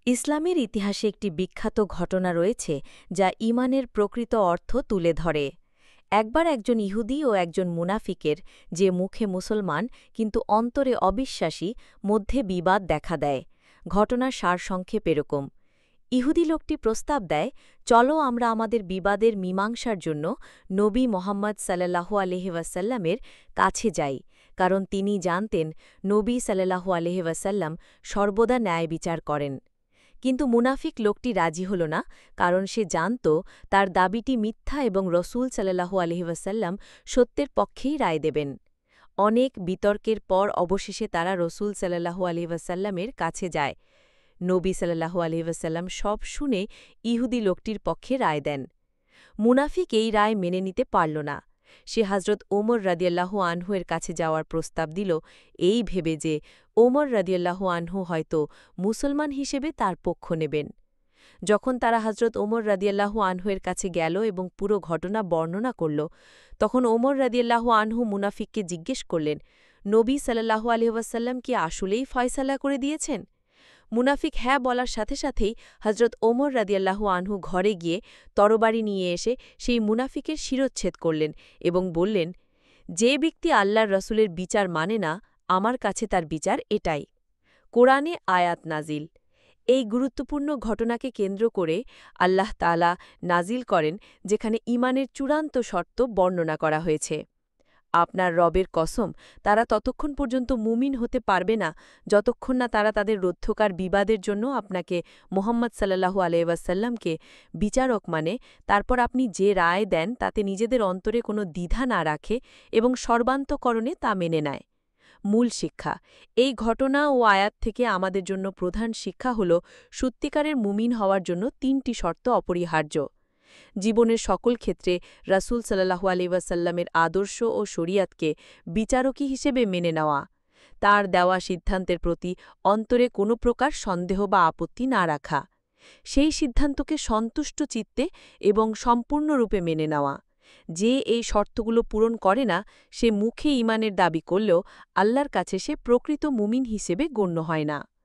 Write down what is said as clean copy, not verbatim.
ইসলামের ইতিহাসে একটি বিখ্যাত ঘটনা রয়েছে যা ঈমানের প্রকৃত অর্থ তুলে ধরে। একবার একজন ইহুদি ও একজন মুনাফিকের, যে মুখে মুসলমান কিন্তু অন্তরে অবিশ্বাসী, মধ্যে বিবাদ দেখা দেয়। ঘটনার সারসংক্ষেপ এরকম: ইহুদি লোকটি প্রস্তাব দেয়, চলো আমরা আমাদের বিবাদের মীমাংসার জন্য নবী মোহাম্মদ সাল্লাল্লাহু আলাইহি ওয়াসাল্লামের কাছে যাই, কারণ তিনি জানতেন নবী সাল্লাল্লাহু আলাইহি ওয়াসাল্লাম সর্বদা ন্যায় বিচার করেন। কিন্তু মুনাফিক লোকটি রাজি হল না, কারণ সে জানত তার দাবিটি মিথ্যা এবং রসূল সাল্লাল্লাহু আলাইহি ওয়াসাল্লাম সত্যের পক্ষেই রায় দেবেন। অনেক বিতর্কের পর অবশেষে তারা রসূল সাল্লাল্লাহু আলাইহি ওয়াসাল্লামের কাছে যায়। নবী সাল্লাল্লাহু আলাইহি ওয়াসাল্লাম সব শুনে ইহুদি লোকটির পক্ষে রায় দেন। মুনাফিক এই রায় মেনে নিতে পারল না। সে হজরত ওমর রাদিয়াল্লাহু আনহু-এর কাছে যাওয়ার প্রস্তাব দিল, এই ভেবে যে ওমর রাদিয়াল্লাহু আনহু হয়তো মুসলমান হিসেবে তার পক্ষ নেবেন। যখন তারা হজরত ওমর রাদিয়াল্লাহু আনহু-এর কাছে গেল এবং পুরো ঘটনা বর্ণনা করল, তখন ওমর রাদিয়াল্লাহু আনহু মুনাফিককে জিজ্ঞেস করলেন, নবী সাল্লাল্লাহু আলাইহি ওয়াসাল্লাম কি আসলেই ফয়সালা করে দিয়েছেন? মুনাফিক হ্যাঁ বলার সাথে সাথেই হজরত ওমর রাদিয়াল্লাহু আনহু ঘরে গিয়ে তরবারি নিয়ে এসে সেই মুনাফিকের শিরচ্ছেদ করলেন এবং বললেন, যে ব্যক্তি আল্লাহর রসুলের বিচার মানে না, আমার কাছে তার বিচার এটাই। কোরআনে আয়াত নাজিল। এই গুরুত্বপূর্ণ ঘটনাকে কেন্দ্র করে আল্লাহ তাআলা নাজিল করেন, যেখানে ঈমানের চূড়ান্ত শর্ত বর্ণনা করা হয়েছে। আপনার রবের কসম, তারা ততক্ষণ পর্যন্ত মুমিন হতে পারবে না যতক্ষণ না তারা তাদের রুদ্ধকার বিবাদের জন্য আপনাকে মুহাম্মদ সাল্লাল্লাহু আলাইহি ওয়াসাল্লামকে বিচারক মানে, তারপর আপনি যে রায় দেন তাতে নিজেদের অন্তরে কোনো দ্বিধা না রাখে এবং সর্বান্তকরণে তা মেনে নেয়। মূল শিক্ষা: এই ঘটনা ও আয়াত থেকে আমাদের জন্য প্রধান শিক্ষা হল, সত্যিকারের মুমিন হওয়ার জন্য তিনটি শর্ত অপরিহার্য। জীবনের সকল ক্ষেত্রে রাসূল সাল্লাল্লাহু আলাইহি ওয়াসাল্লামের আদর্শ ও শরিয়াতকে বিচারকী হিসেবে মেনে নেওয়া, তার দেওয়া সিদ্ধান্তের প্রতি অন্তরে কোনো প্রকার সন্দেহ বা আপত্তি না রাখা, সেই সিদ্ধান্তকে সন্তুষ্ট চিত্তে এবং সম্পূর্ণরূপে মেনে নেওয়া। যে এই শর্তগুলো পূরণ করে না, সে মুখে ঈমানের দাবি করলেও আল্লাহর কাছে সে প্রকৃত মুমিন হিসেবে গণ্য হয় না।